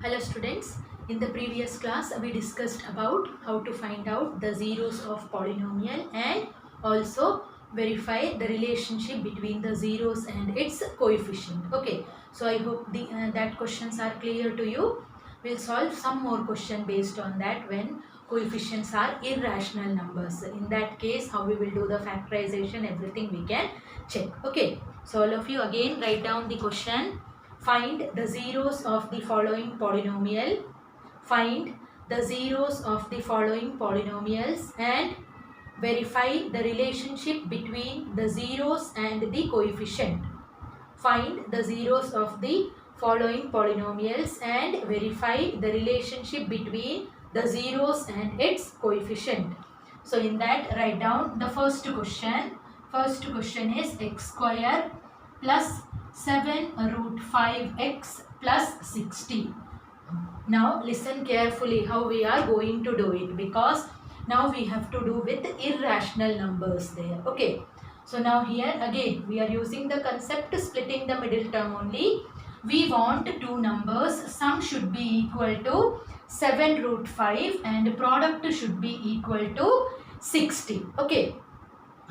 Hello students, in the previous class we discussed about how to find out the zeros of polynomial and also verify the relationship between the zeros and its coefficient. Okay, so I hope that questions are clear to you. We'll solve some more question based on that when coefficients are irrational numbers. In that case, how we will do the factorization, everything we can check. Okay, so all of you again write down the question. Find the zeros of the following polynomial. Find the zeros of the following polynomials and verify the relationship between the zeros and the coefficient. Find the zeros of the following polynomials and verify the relationship between the zeros and its coefficient. So in that, write down the first question. First question is x square plus 7 root 5x plus 60. Now listen carefully how we are going to do it, because now we have to do with irrational numbers there. Okay. So now here again we are using the concept splitting the middle term only. We want two numbers, sum should be equal to 7 root 5 and product should be equal to 60. Okay.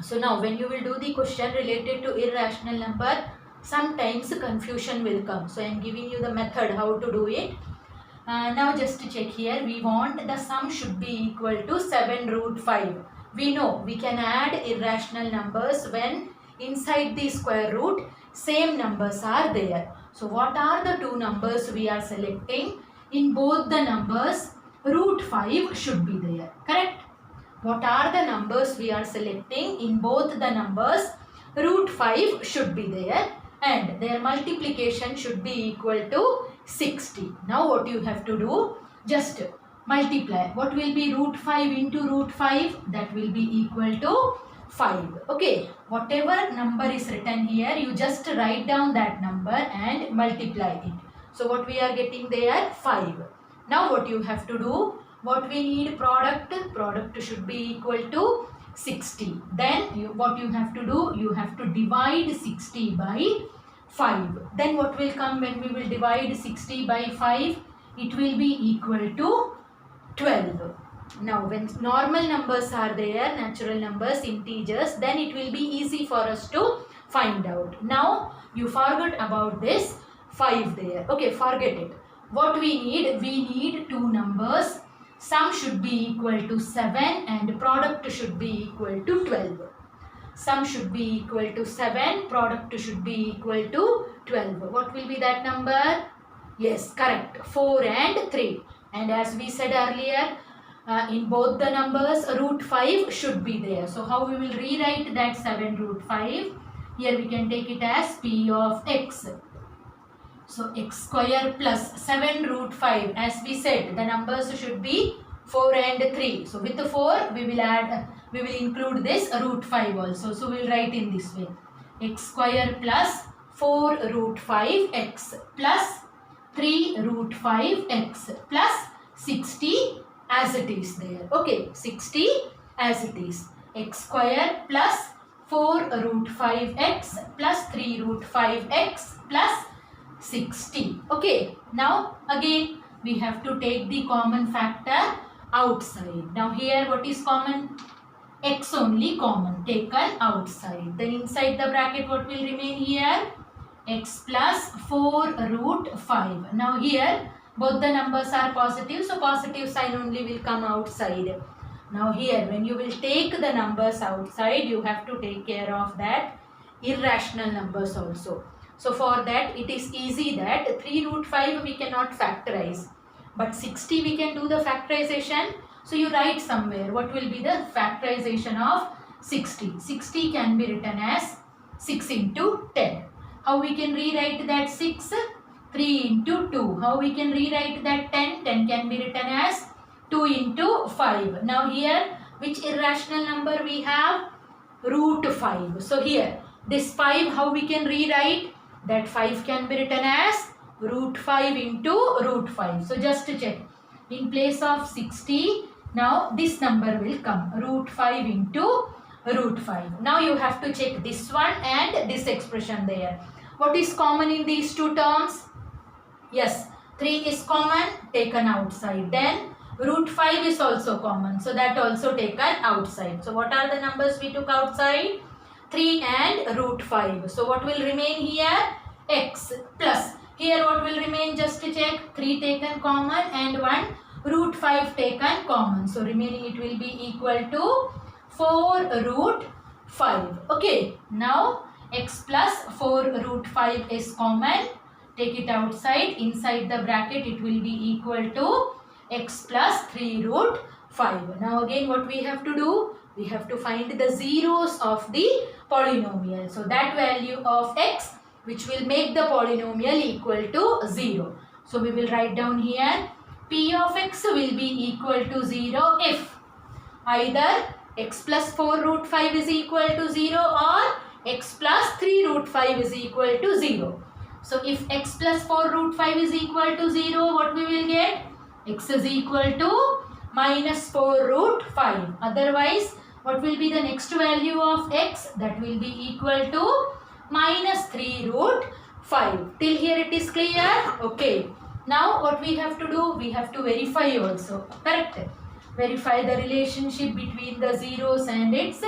So now when you will do the question related to irrational number, sometimes confusion will come. So I am giving you the method how to do it. Now just to check here, we want the sum should be equal to 7 root 5. We know we can add irrational numbers when inside the square root same numbers are there. So what are the two numbers we are selecting? In both the numbers root 5 should be there. Correct? What are the numbers we are selecting? In both the numbers root 5 should be there and their multiplication should be equal to 60. Now what you have to do? Just multiply. What will be root 5 into root 5? That will be equal to 5. Okay. Whatever number is written here, you just write down that number and multiply it. So what we are getting there? 5. Now what you have to do? What we need? Product should be equal to 60. Then what you have to do? You have to divide 60 by 5. Then what will come when we will divide 60 by 5? It will be equal to 12. Now when normal numbers are there, natural numbers, integers, then it will be easy for us to find out. Now you forgot about this 5 there. Okay, forget it. What we need two numbers. Sum should be equal to 7 and product should be equal to 12. Sum should be equal to 7, product should be equal to 12. What will be that number? Yes, correct. 4 and 3. And as we said earlier, in both the numbers root 5 should be there. So how we will rewrite that 7 root 5? Here we can take it as P of x. So x square plus 7 root 5. As we said, the numbers should be 4 and 3. So with the 4 we will include this root 5 also. So we will write in this way. X square plus 4 root 5 x plus 3 root 5 x plus 60 as it is there. Okay, 60 as it is. X square plus 4 root 5 x plus 3 root 5 x plus 60. Okay, now again we have to take the common factor outside. Now here what is common? X only common taken outside. Then inside the bracket what will remain here? X plus 4 root 5. Now here both the numbers are positive, so positive sign only will come outside. Now here when you will take the numbers outside, you have to take care of that irrational numbers also. So for that it is easy that 3 root 5 we cannot factorize, but 60 we can do the factorization. So you write somewhere what will be the factorization of 60. 60 can be written as 6 into 10. How we can rewrite that 6? 3 into 2. How we can rewrite that 10? 10 can be written as 2 into 5. Now here which irrational number we have? Root 5. So here this 5 how we can rewrite? That 5 can be written as root 5 into root 5. So just to check, in place of 60, now this number will come, root 5 into root 5. Now you have to check this one and this expression there. What is common in these two terms? Yes, 3 is common, taken outside. Then root 5 is also common, so that also taken outside. So what are the numbers we took outside? 3 and root 5. So what will remain here? X plus. Here what will remain? Just to check. 3 taken common and 1 root 5 taken common. So remaining it will be equal to 4 root 5. Okay. Now x plus 4 root 5 is common. Take it outside. Inside the bracket it will be equal to x plus 3 root 5. Now again what we have to do? We have to find the zeros of the polynomial. So that value of x which will make the polynomial equal to 0. So we will write down here p of x will be equal to 0 if either x plus 4 root 5 is equal to 0 or x plus 3 root 5 is equal to 0. So if x plus 4 root 5 is equal to 0, what we will get? X is equal to minus 4 root 5. Otherwise, what will be the next value of x? That will be equal to minus 3 root 5. Till here it is clear? Okay. Now what we have to do? We have to verify also. Correct? Verify the relationship between the zeros and its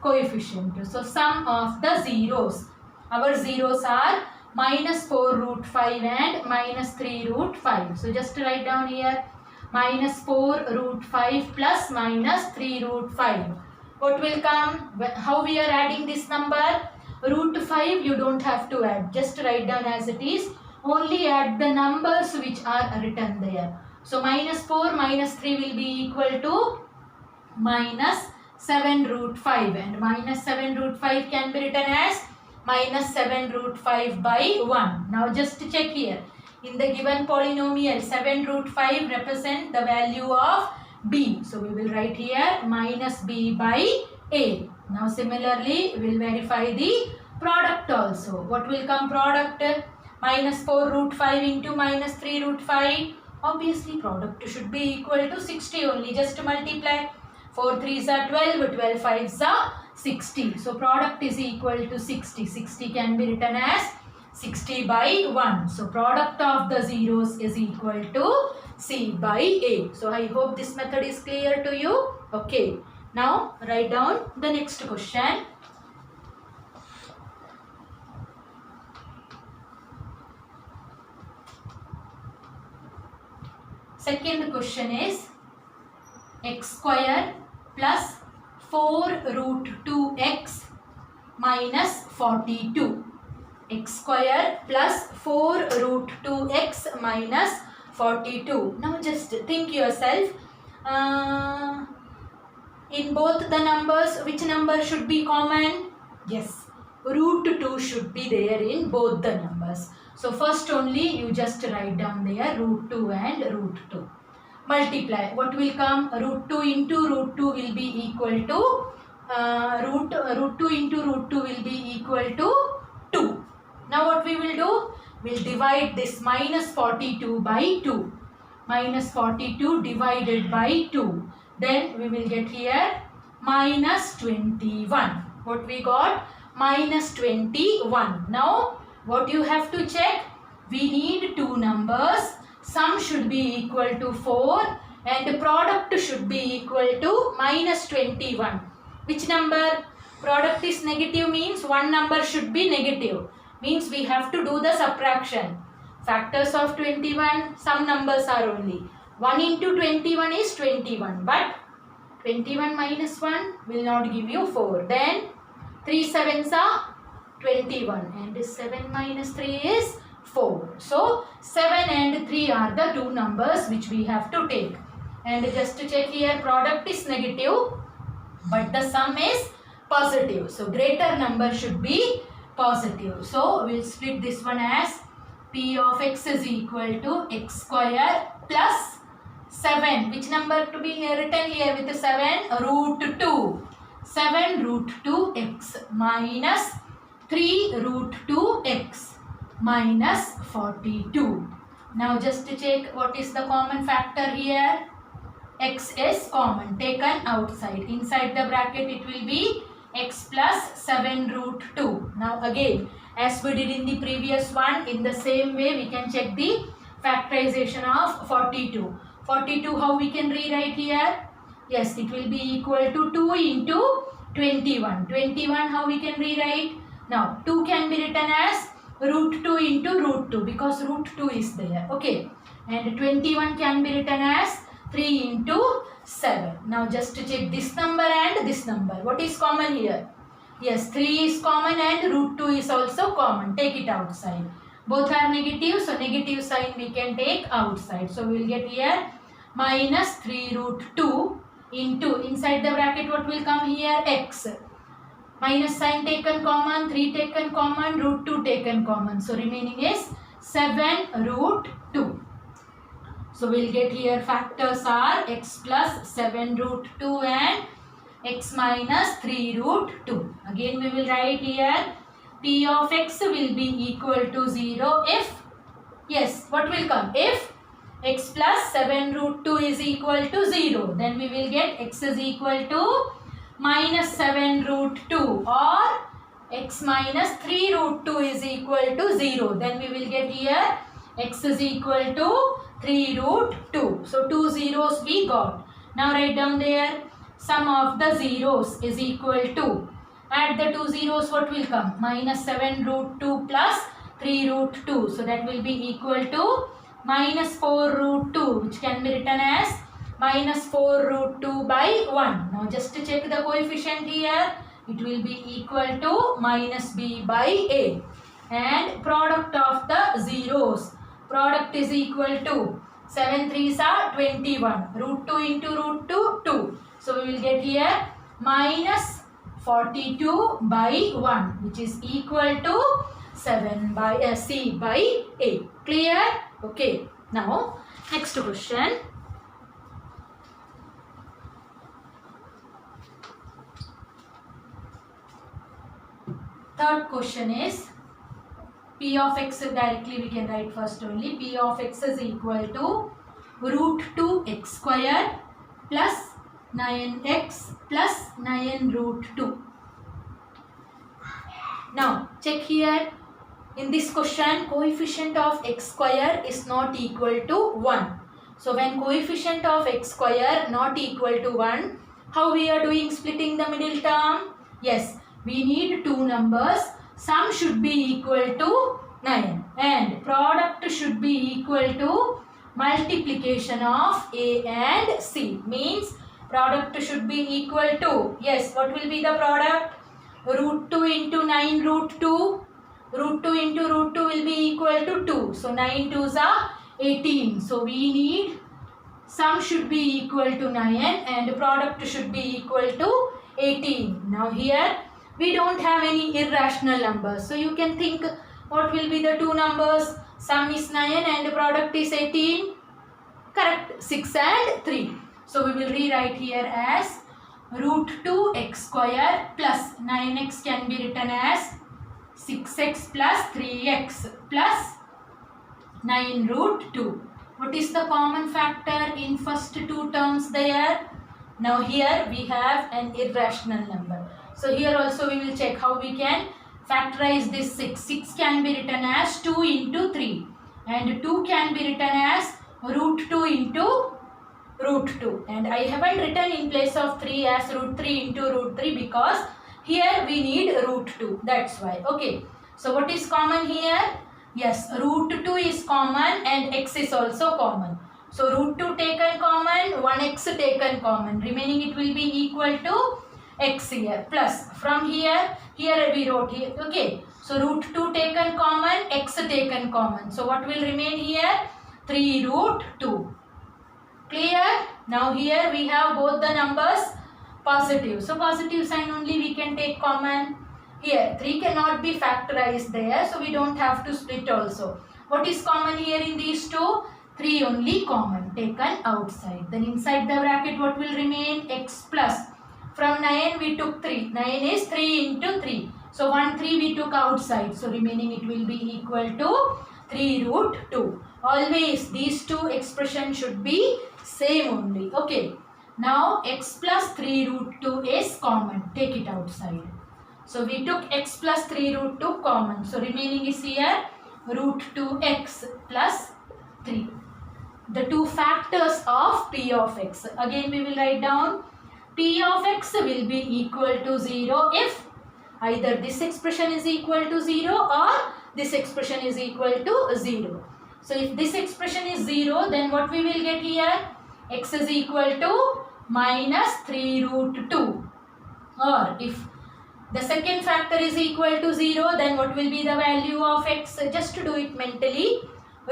coefficient. So sum of the zeros. Our zeros are minus 4 root 5 and minus 3 root 5. So just write down here minus 4 root 5 plus minus 3 root 5. What will come? How we are adding this number? Root 5 you don't have to add. Just write down as it is. Only add the numbers which are written there. So minus 4 minus 3 will be equal to minus 7 root 5. And minus 7 root 5 can be written as minus 7 root 5 by 1. Now just check here. In the given polynomial, 7 root 5 represent the value of b. So we will write here minus b by a. Now similarly, we will verify the product also. What will come product? Minus 4 root 5 into minus 3 root 5. Obviously product should be equal to 60 only. Just multiply. 4 3s are 12, 12 5s are 60. So product is equal to 60. 60 can be written as 60 by 1. So product of the zeros is equal to C by A. So I hope this method is clear to you. Okay. Now write down the next question. Second question is x square plus 4 root 2x minus 42. X square plus 4 root 2x minus 42. Now just think yourself. In both the numbers, which number should be common? Yes, root 2 should be there in both the numbers. So first only you just write down there root 2 and root 2. Multiply. What will come? Root 2 into root 2 will be equal to root 2 into root 2 will be equal to 2. Now what we will do? We will divide this minus 42 by 2. Minus 42 divided by 2. Then we will get here minus 21. What we got? Minus 21. Now what you have to check? We need two numbers. Sum should be equal to 4 and the product should be equal to minus 21. Which number? Product is negative means one number should be negative. Means we have to do the subtraction. Factors of 21, some numbers are only. 1 into 21 is 21. But 21 minus 1 will not give you 4. Then 3 sevens are 21. And 7 minus 3 is 4. So 7 and 3 are the two numbers which we have to take. And just to check here, product is negative. But the sum is positive. So greater number should be positive. So we will split this one as p of x is equal to x square plus 7. Which number to be written here with 7? Root 2. 7 root 2x minus 3 root 2x minus 42. Now just to check what is the common factor here. X is common, taken outside. Inside the bracket it will be x plus 7 root 2. Now again, as we did in the previous one, in the same way we can check the factorization of 42. 42 how we can rewrite here? Yes, it will be equal to 2 into 21. 21 how we can rewrite? Now 2 can be written as root 2 into root 2 because root 2 is there. Okay. And 21 can be written as 3 into 7. Now just to check this number and this number. What is common here? Yes, 3 is common and root 2 is also common. Take it outside. Both are negative, so negative sign we can take outside. So we will get here minus 3 root 2 into, inside the bracket what will come here? X. Minus sign taken common, 3 taken common, root 2 taken common. So remaining is 7 root 2. So we will get here factors are x plus 7 root 2 and x minus 3 root 2. Again we will write here p of x will be equal to 0 if, yes, what will come? If x plus 7 root 2 is equal to 0, then we will get x is equal to minus 7 root 2, or x minus 3 root 2 is equal to 0. Then we will get here x is equal to 3 root 2. So 2 zeros we got. Now write down there sum of the zeros is equal to, add the 2 zeros, what will come? Minus 7 root 2 plus 3 root 2. So that will be equal to minus 4 root 2, which can be written as minus 4 root 2 by 1. Now just to check the coefficient here, it will be equal to minus b by a. And product of the zeros, product is equal to 7 3s are 21. Root 2 into root 2, 2. So we will get here minus 42 by 1, which is equal to 7 by c by a. Clear? Okay. Now next question. Third question is p of x, directly we can write first only. P of x is equal to root 2x square plus 9x plus 9 root 2. Now check here, in this question coefficient of x square is not equal to 1. So when coefficient of x square not equal to 1, how we are doing splitting the middle term? Yes, we need two numbers, sum should be equal to 9 and product should be equal to multiplication of a and c. Means product should be equal to, yes, what will be the product? Root 2 into 9 root 2. Root 2 into root 2 will be equal to 2. So 9 2s are 18. So we need sum should be equal to 9 and product should be equal to 18. Now here we don't have any irrational numbers. So you can think what will be the two numbers? Sum is 9 and product is 18. Correct. 6 and 3. So we will rewrite here as root 2x square plus 9x can be written as 6x plus 3x plus 9 root 2. What is the common factor in first two terms there? Now here we have an irrational number. So here also we will check how we can factorize this 6. 6 can be written as 2 into 3 and 2 can be written as root 2 into root 2, and I haven't written in place of 3 as root 3 into root 3 because here we need root 2, that's why. Okay, so what is common here? Yes, root 2 is common and x is also common. So root 2 taken common, 1x taken common, remaining it will be equal to x here plus from here we wrote here. Okay, so root 2 taken common, x taken common. So what will remain here? 3 root 2. Clear? Now here we have both the numbers positive. So positive sign only we can take common. Here 3 cannot be factorized there, so we don't have to split also. What is common here in these two? 3 only common taken outside. Then inside the bracket what will remain? X plus. From 9 we took 3. 9 is 3 into 3. So 1 3 we took outside. So remaining it will be equal to 3 root 2. Always these two expressions should be same only. Okay. Now x plus 3 root 2 is common. Take it outside. So we took x plus 3 root 2 common. So remaining is here root 2x plus 3. The two factors of p of x. Again we will write down p of x will be equal to 0 if either this expression is equal to 0 or this expression is equal to 0. So if this expression is 0, then what we will get here? X is equal to minus 3 root 2. Or if the second factor is equal to 0, then what will be the value of x? Just to do it mentally,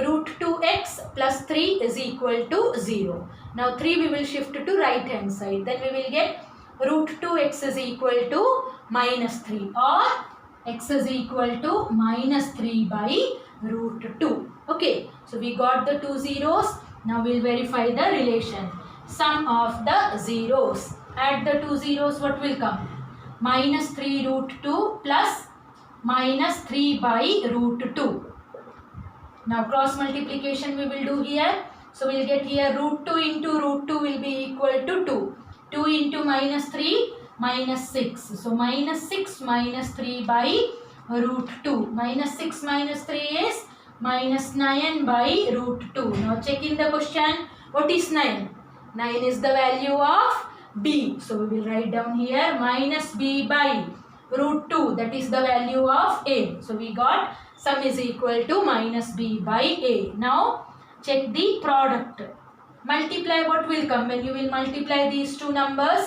root 2x plus 3 is equal to 0. Now 3 we will shift to right hand side. Then we will get root 2x is equal to minus 3, or x is equal to minus 3 by root 2. Okay, so we got the two zeros. Now we will verify the relation. Sum of the zeros. Add the two zeros, what will come? Minus 3 root 2 plus minus 3 by root 2. Now cross multiplication we will do here. So we will get here root 2 into root 2 will be equal to 2. 2 into minus 3 minus 6. So minus 6 minus 3 by root 2. Minus 6 minus 3 is minus 9 by root 2. Now check in the question. What is 9? 9 is the value of b. So we will write down here minus b by root 2. That is the value of a. So we got sum is equal to minus b by a. Now check the product. Multiply, what will come when you will multiply these two numbers?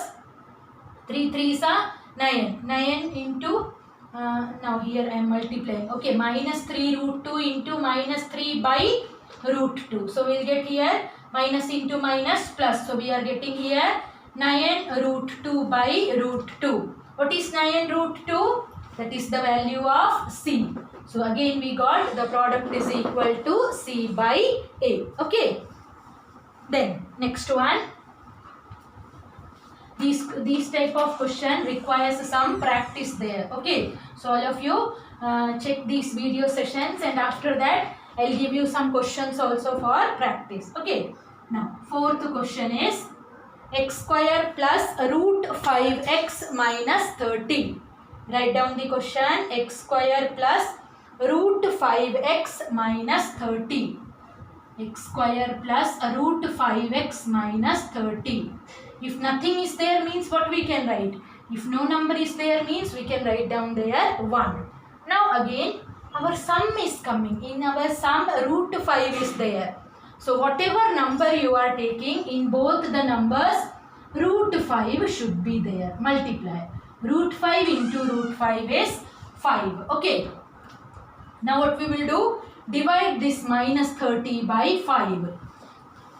3 3s are 9. 9 into, now here I am multiplying. Okay, minus 3 root 2 into minus 3 by root 2. So we will get here minus into minus plus. So we are getting here 9 root 2 by root 2. What is 9 root 2? That is the value of c. So again we got the product is equal to c by a. Okay. Then next one. These type of question requires some practice there. Okay. So all of you check these video sessions, and after that I'll give you some questions also for practice. Okay. Now fourth question is x square plus root 5x minus 30. Write down the question. X square plus root 5x minus 30. X square plus root 5x minus 30. If nothing is there means what we can write? If no number is there means we can write down there 1. Now again our sum is coming. In our sum root 5 is there. So whatever number you are taking, in both the numbers root 5 should be there. Multiply. Root 5 into root 5 is 5. Okay. Now what we will do? Divide this minus 30 by 5.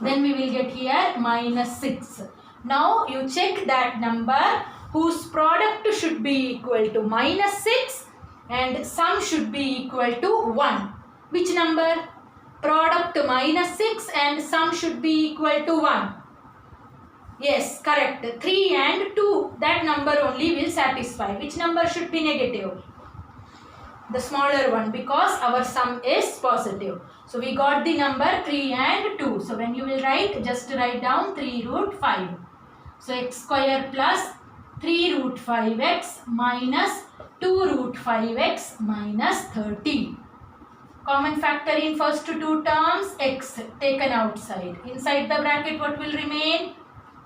Then we will get here minus 6. Now you check that number whose product should be equal to minus 6 and sum should be equal to 1. Which number? Product minus 6 and sum should be equal to 1. Yes, correct. 3 and 2. That number only will satisfy. Which number should be negative? The smaller one, because our sum is positive. So we got the number 3 and 2. So when you will write, just write down 3 root 5. So x square plus 3 root 5x minus 2 root 5x minus 30. Common factor in first two terms, x taken outside. Inside the bracket what will remain?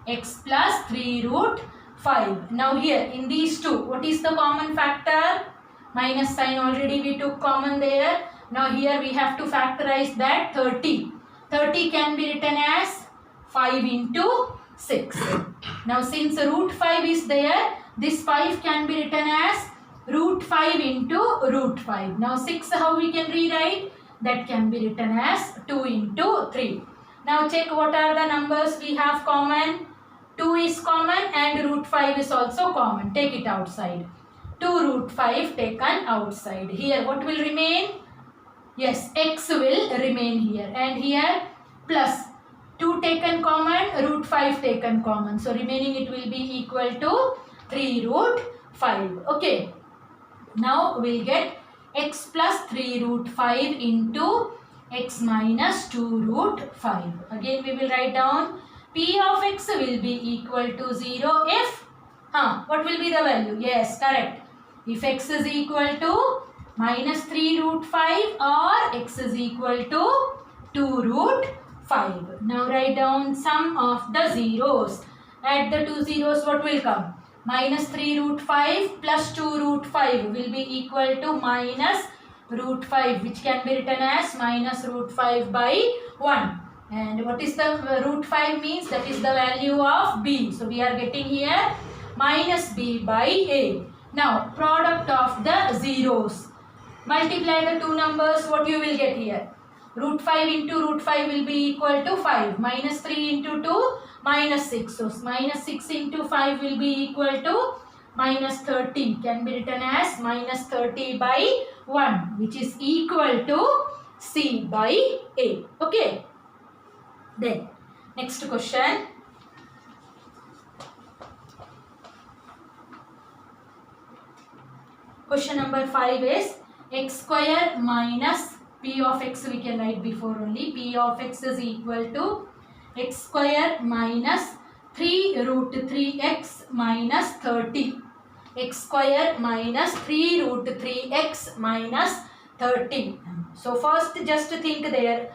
X plus 3 root 5. Now here in these two, what is the common factor? Minus sign already we took common there. Now here we have to factorize that 30. 30 can be written as 5 into 6. Now since root 5 is there, this 5 can be written as root 5 into root 5. Now 6 how we can rewrite? That can be written as 2 into 3. Now check what are the numbers we have common. 2 is common and root 5 is also common. Take it outside. 2 root 5 taken outside. Here what will remain? Yes, x will remain here. And here plus 2 taken common, root 5 taken common. So remaining it will be equal to 3 root 5. Okay. Now we'll get x plus 3 root 5 into x minus 2 root 5. Again we will write down p of x will be equal to 0 if, what will be the value? Yes, correct. If x is equal to minus 3 root 5 or x is equal to 2 root 5. Now write down sum of the zeros. Add the two zeros, what will come? Minus 3 root 5 plus 2 root 5 will be equal to minus root 5, which can be written as minus root 5 by 1. And what is the root 5 means? That is the value of b. So we are getting here minus b by a. Now product of the zeros. Multiply the two numbers, what you will get here? Root 5 into root 5 will be equal to 5. Minus 3 into 2, minus 6. So minus 6 into 5 will be equal to minus 30. Can be written as minus 30 by 1, which is equal to C by A. Okay. Then next question. Question number 5 is x square minus p of x, we can write before only. P of x is equal to x square minus 3 root 3x minus 30. X square minus 3 root 3x minus 30. So first just think there.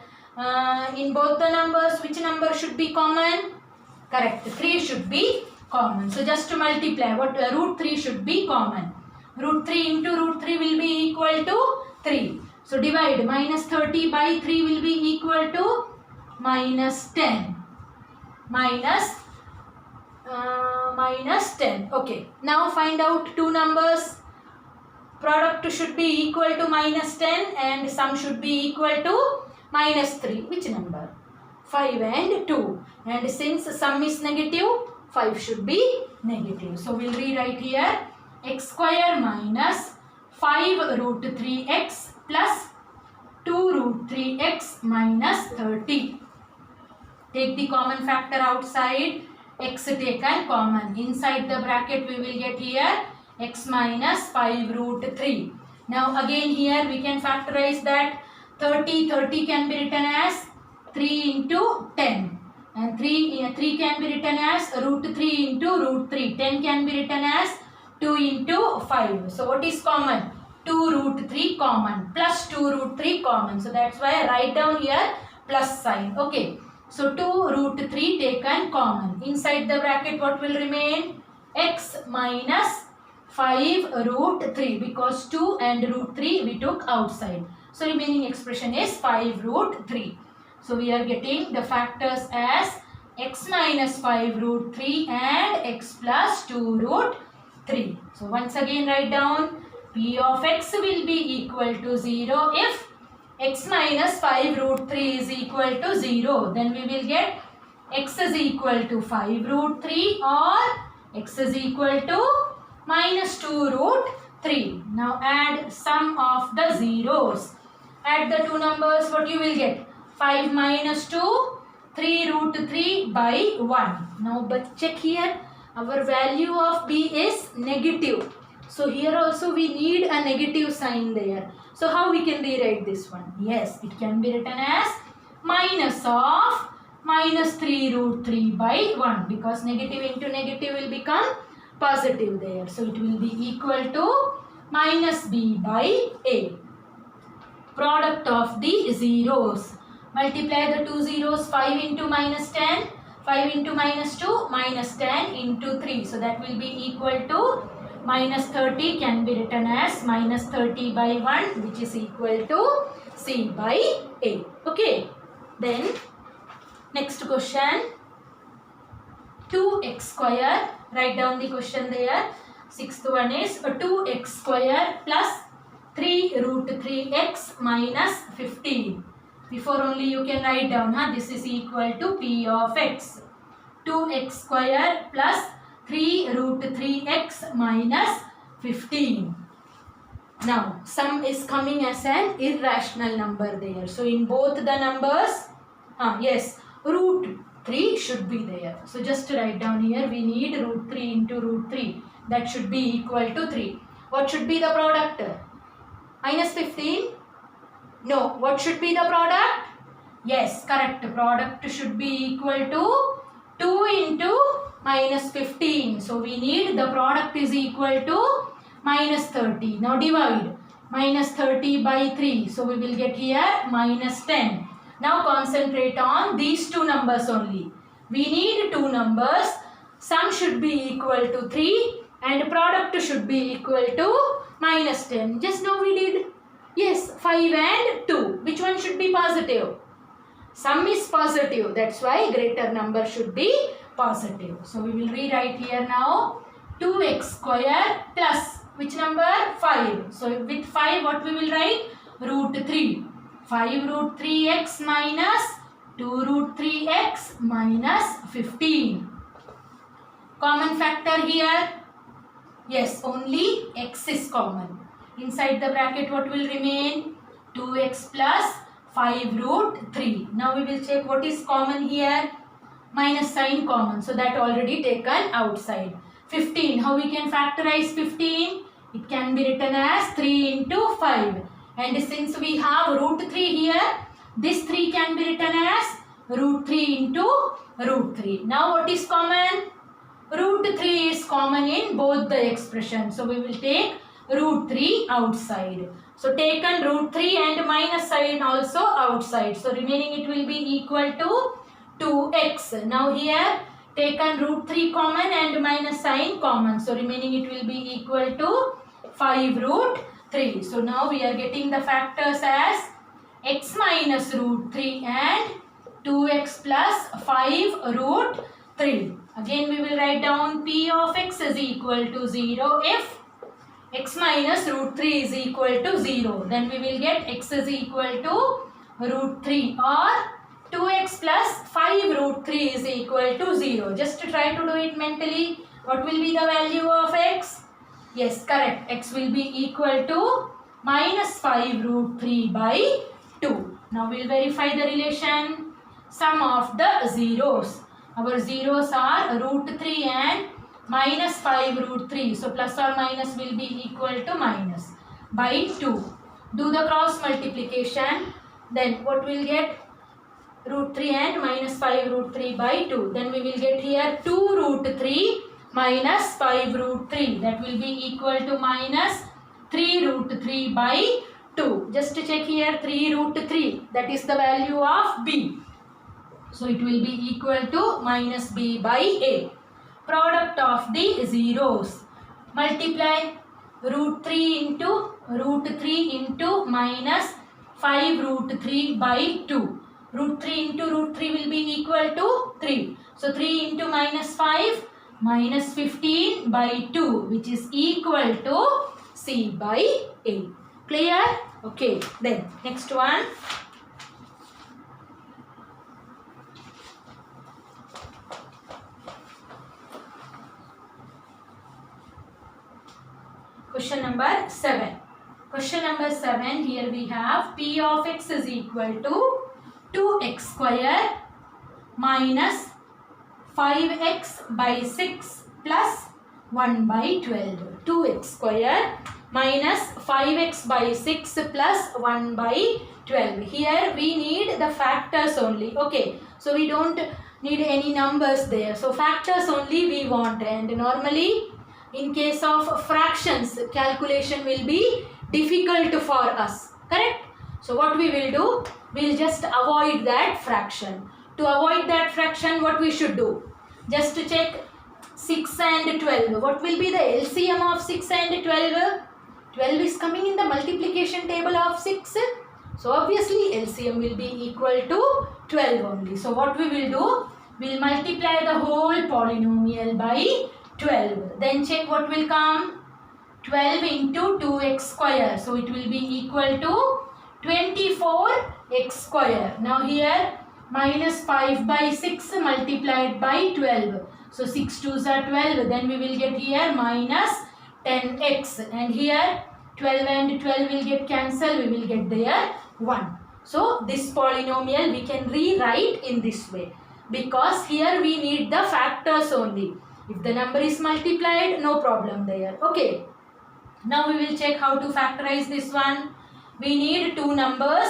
In both the numbers, which number should be common? Correct. 3 should be common. So just to multiply, what root 3 should be common. Root 3 into root 3 will be equal to 3. So divide. Minus 30 by 3 will be equal to minus 10. Minus 10. Okay. Now find out two numbers. Product should be equal to minus 10 and sum should be equal to minus 3. Which number? 5 and 2. And since sum is negative, 5 should be negative. So we'll rewrite here x square minus 5 root 3x plus 2 root 3x minus 30. Take the common factor outside. X taken common. Inside the bracket we will get here x minus 5 root 3. Now again here we can factorize that. 30 can be written as 3 into 10. And 3 can be written as root 3 into root 3. 10 can be written as 2 into 5. So what is common? 2 root 3 common plus 2 root 3 common. So that's why I write down here plus sign. Okay. So 2 root 3 taken common. Inside the bracket what will remain? X minus 5 root 3, because 2 and root 3 we took outside. So remaining expression is 5 root 3. So we are getting the factors as x minus 5 root 3 and x plus 2 root 3. So once again write down p of x will be equal to 0 if x minus 5 root 3 is equal to 0. Then we will get x is equal to 5 root 3 or x is equal to minus 2 root 3. Now add sum of the zeros. Add the two numbers, what you will get? 5 minus 2, 3 root 3 by 1. Now but check here, our value of b is negative. So here also we need a negative sign there. So how we can rewrite this one? Yes, it can be written as minus of minus 3 root 3 by 1, because negative into negative will become positive there. So it will be equal to minus b by a. Product of the zeros. Multiply the two zeros. 5 into minus 10. 5 into minus 2. Minus 10 into 3. So that will be equal to minus 30, can be written as minus 30 by 1, which is equal to C by A. Okay. Then next question. 2x square. Write down the question there. Sixth one is 2x square plus 3 root 3x minus 15. Before only you can write down, this is equal to p of x. 2x square plus 3 root 3x minus 15. Now sum is coming as an irrational number there. So in both the numbers, yes, root 3 should be there. So just to write down here, we need root 3 into root 3. That should be equal to 3. What should be the product? Minus 15? No. What should be the product? Yes, correct. Product should be equal to 2 into minus 15. So we need the product is equal to minus 30. Now divide. Minus 30 by 3. So we will get here minus 10. Now concentrate on these two numbers only. We need two numbers. Sum should be equal to 3 and product should be equal to minus 10. Just now we did. Yes, 5 and 2. Which one should be positive? Sum is positive. That's why greater number should be positive. So we will rewrite here now 2x square plus which number? 5. So with 5 what we will write? Root 3. 5 root 3x minus 2 root 3x minus 15. Common factor here? Yes, only x is common. Inside the bracket what will remain? 2x plus 5 root 3. Now we will check what is common here. Minus sign common. So that already taken outside. 15. How we can factorize 15? It can be written as 3 into 5. And since we have root 3 here, this 3 can be written as root 3 into root 3. Now what is common? Root 3 is common in both the expressions. So we will take root 3 outside. So taken root 3 and minus sign also outside. So remaining it will be equal to 2x. Now here taken root 3 common and minus sign common. So remaining it will be equal to 5 root 3. So now we are getting the factors as x minus root 3 and 2x plus 5 root 3. Again we will write down p of x is equal to 0 if x minus root 3 is equal to 0. Then we will get x is equal to root 3 or 2x plus 5 root 3 is equal to 0. Just to try to do it mentally. What will be the value of x? Yes, correct. X will be equal to minus 5 root 3 by 2. Now we will verify the relation. Sum of the zeros. Our zeros are root 3 and minus 5 root 3. So plus or minus will be equal to minus by 2. Do the cross multiplication. Then what we will get? Root 3 and minus 5 root 3 by 2. Then we will get here 2 root 3 minus 5 root 3. That will be equal to minus 3 root 3 by 2. Just to check here 3 root 3. That is the value of b. So it will be equal to minus b by a. Product of the zeros. Multiply root 3 into root 3 into minus 5 root 3 by 2. Root 3 into root 3 will be equal to 3. So 3 into minus 5 minus 15 by 2 which is equal to C by A. Clear? Okay. Then next one. Question number 7. Question number 7, here we have p of x is equal to 2x square minus 5x by 6 plus 1 by 12. 2x square minus 5x by 6 plus 1 by 12. Here we need the factors only. Okay. So we don't need any numbers there. So factors only we want, and normally in case of fractions calculation will be difficult for us. Correct? So what we will do? We will just avoid that fraction. To avoid that fraction, what we should do? Just to check 6 and 12. What will be the LCM of 6 and 12? 12 is coming in the multiplication table of 6. So obviously LCM will be equal to 12 only. So what we will do? We will multiply the whole polynomial by 12. Then check what will come. 12 into 2x square. So it will be equal to 24x square. Now here minus 5 by 6 multiplied by 12. So 6 2s are 12. Then we will get here minus 10x. And here 12 and 12 will get cancelled. We will get there 1. So this polynomial we can rewrite in this way. Because here we need the factors only. If the number is multiplied, no problem there. Okay. Now we will check how to factorize this one. We need two numbers.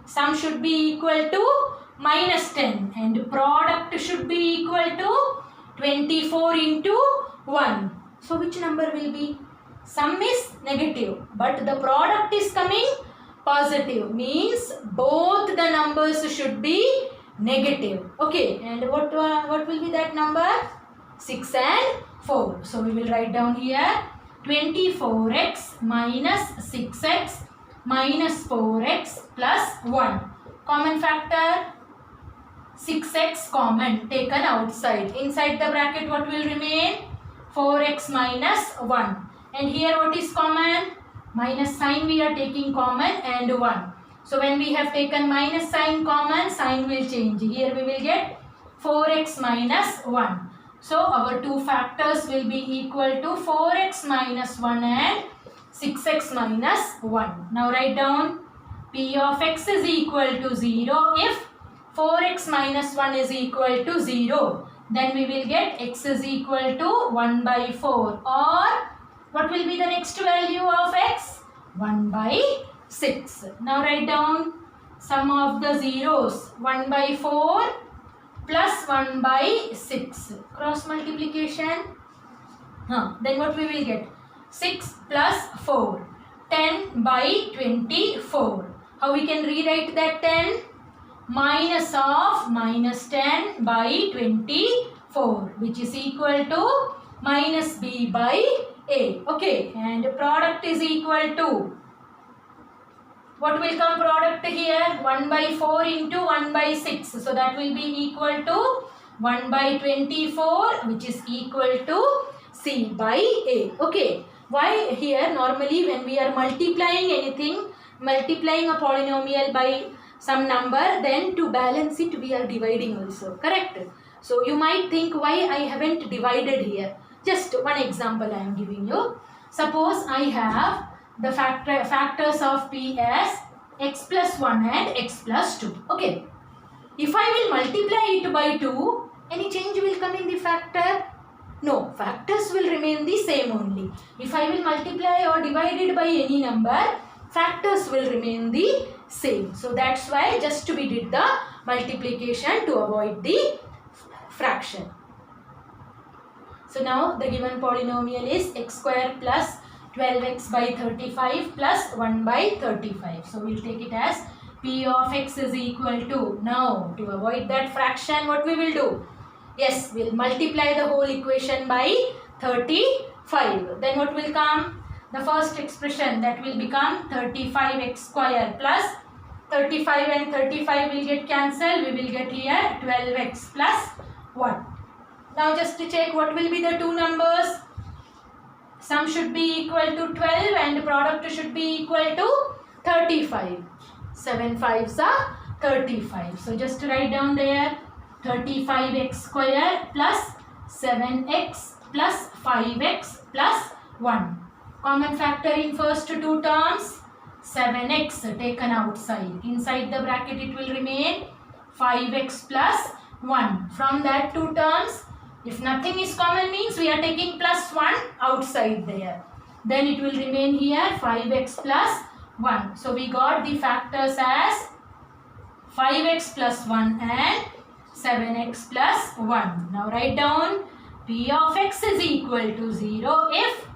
Sum should be equal to minus 10 and product should be equal to 24 into 1. So which number will be? Sum is negative but the product is coming positive, means both the numbers should be negative. Okay, and what will be that number? 6 and 4. So we will write down here 24x minus 6x minus 4x plus 1. Common factor 6x common taken outside. Inside the bracket what will remain? 4x minus 1. And here what is common? Minus sign we are taking common and 1. So when we have taken minus sign common, sign will change. Here we will get 4x minus 1. So our two factors will be equal to 4x minus 1 and 6x minus 1. Now write down p of x is equal to 0 if 4x minus 1 is equal to 0. Then we will get x is equal to 1 by 4, or what will be the next value of x? 1 by 6. Now write down sum of the zeros. 1 by 4 plus 1 by 6. Cross multiplication. Then what we will get? 6 plus 4. 10 by 24. How we can rewrite that 10? Minus of minus 10 by 24, which is equal to minus b by a. Okay, and product is equal to, what will come product here? 1 by 4 into 1 by 6. So that will be equal to 1 by 24, which is equal to c by a. Okay, why here normally when we are multiplying anything, multiplying a polynomial by some number, then to balance it we are dividing also, correct? So you might think why I haven't divided here. Just one example I am giving you. Suppose I have the factors of p as x plus 1 and x plus 2. Okay. If I will multiply it by 2, any change will come in the factor? No, factors will remain the same only. If I will multiply or divide it by any number, factors will remain the same. So that's why just we did the multiplication to avoid the fraction. So now the given polynomial is x square plus 12x by 35 plus 1 by 35. So we'll take it as p of x is equal to, now to avoid that fraction what we will do? Yes, we'll multiply the whole equation by 35. Then what will come? The first expression, that will become 35x square plus 35 and 35 will get cancelled. We will get here 12x plus 1. Now just to check what will be the two numbers. Sum should be equal to 12 and product should be equal to 35. 7 5s are 35. So just write down there 35x square plus 7x plus 5x plus 1. Common factor in first two terms, 7x taken outside. Inside the bracket it will remain 5x plus 1. From that two terms, if nothing is common means we are taking plus 1 outside there. Then it will remain here 5x plus 1. So we got the factors as 5x plus 1 and 7x plus 1. Now write down p of x is equal to 0 if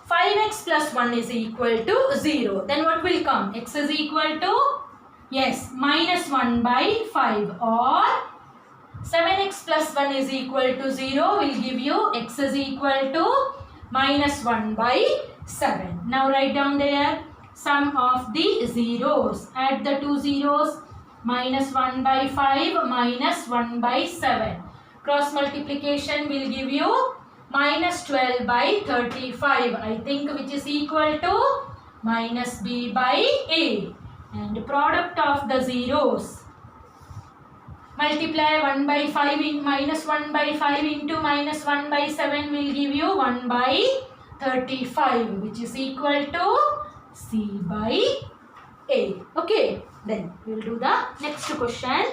5x plus 1 is equal to 0. Then what will come? X is equal to, yes, minus 1 by 5, or 7x plus 1 is equal to 0 will give you x is equal to minus 1 by 7. Now write down there sum of the zeros. Add the two zeros, minus 1 by 5 minus 1 by 7. Cross multiplication will give you minus 12 by 35, I think, which is equal to minus b by a. And product of the zeros, multiply 1 by 5 in minus 1 by 5 into minus 1 by 7 will give you 1 by 35, which is equal to c by a. Okay, then we will do the next question.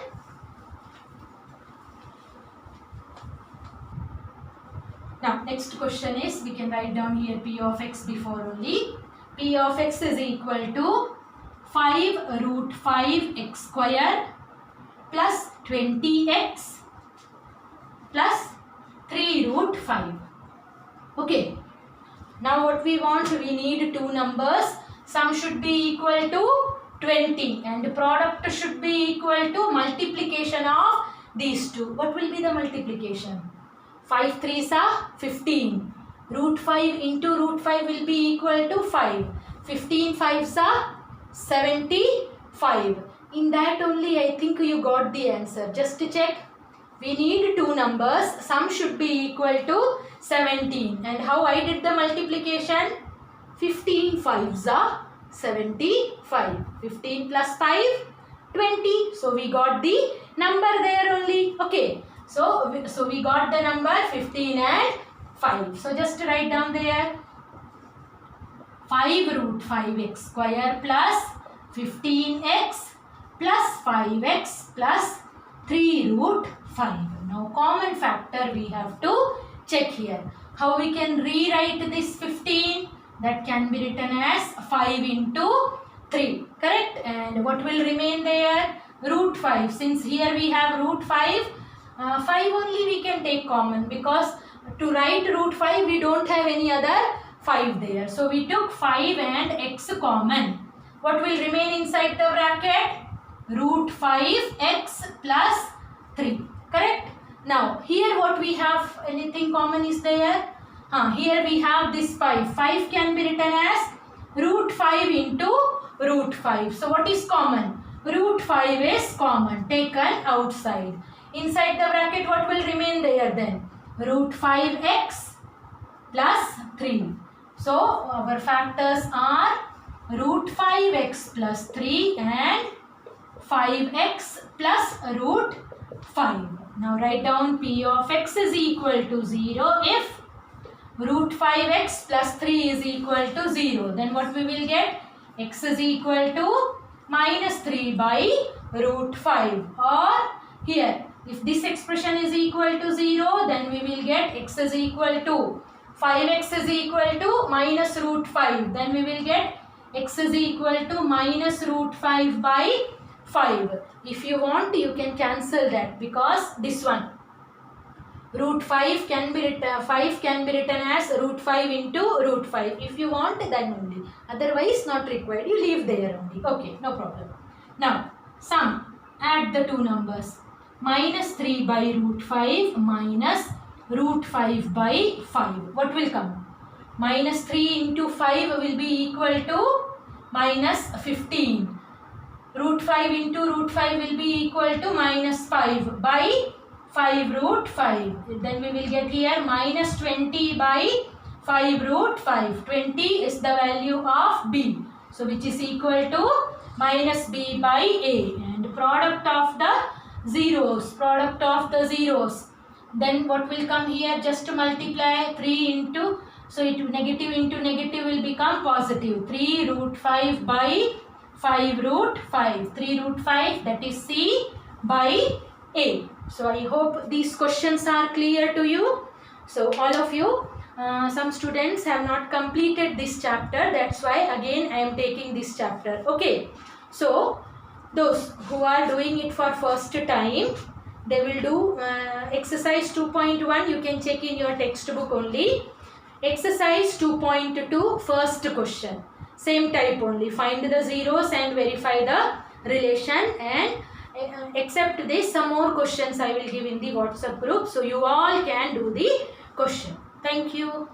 Now next question is, we can write down here p of x before only. P of x is equal to 5 root 5 x square plus 20x plus 3 root 5. Okay. Now what we want, we need two numbers. Sum should be equal to 20, and product should be equal to multiplication of these two. What will be the multiplication? 5 3s are 15. Root 5 into root 5 will be equal to 5. 15 5s are 75. In that only I think you got the answer. Just to check. We need two numbers. Sum should be equal to 17. And how I did the multiplication? 15 5s are 75. 15 plus 5, 20. So we got the number there only. Okay. So we got the number 15 and 5. So just write down there. 5 root 5x square plus 15x plus 5x plus 3 root 5. Now common factor we have to check here. How we can rewrite this 15? That can be written as 5 into 3. Correct? And what will remain there? Root 5. Since here we have root 5, 5 only we can take common, because to write root 5 we don't have any other 5 there. So we took 5 and x common. What will remain inside the bracket? Root 5x plus 3. Correct? Now here what we have, anything common is there? Here we have this 5. 5 can be written as root 5 into root 5. So what is common? Root 5 is common, taken outside. Inside the bracket what will remain there then? Root 5x plus 3. So our factors are root 5x plus 3 and 5x plus root 5. Now write down p of x is equal to 0 if root 5x plus 3 is equal to 0. Then what we will get? X is equal to minus 3 by root 5. Or here, if this expression is equal to 0, then we will get x is equal to 5x is equal to minus root 5. Then we will get x is equal to minus root 5 by 5. If you want, you can cancel that, because this one root 5 can be written as root 5 into root 5. If you want, then only. Otherwise not required. You leave there only. Okay, no problem. Now sum. Add the two numbers. Minus 3 by root 5 minus root 5 by 5. What will come? Minus 3 into 5 will be equal to minus 15. Root 5 into root 5 will be equal to minus 5 by 5 root 5. Then we will get here minus 20 by 5 root 5. 20 is the value of b. So which is equal to minus b by a. And product of the zeros. Then what will come here? Just to multiply 3 into, so it negative into negative will become positive. 3 root 5 by 5 root 5. 3 root 5, that is c by a. So I hope these questions are clear to you. So all of you, some students have not completed this chapter. That's why again I am taking this chapter. Okay. So those who are doing it for first time, they will do exercise 2.1. You can check in your textbook only. Exercise 2.2, first question. Same type only. Find the zeros and verify the relation, and except this, some more questions I will give in the WhatsApp group. So you all can do the question. Thank you.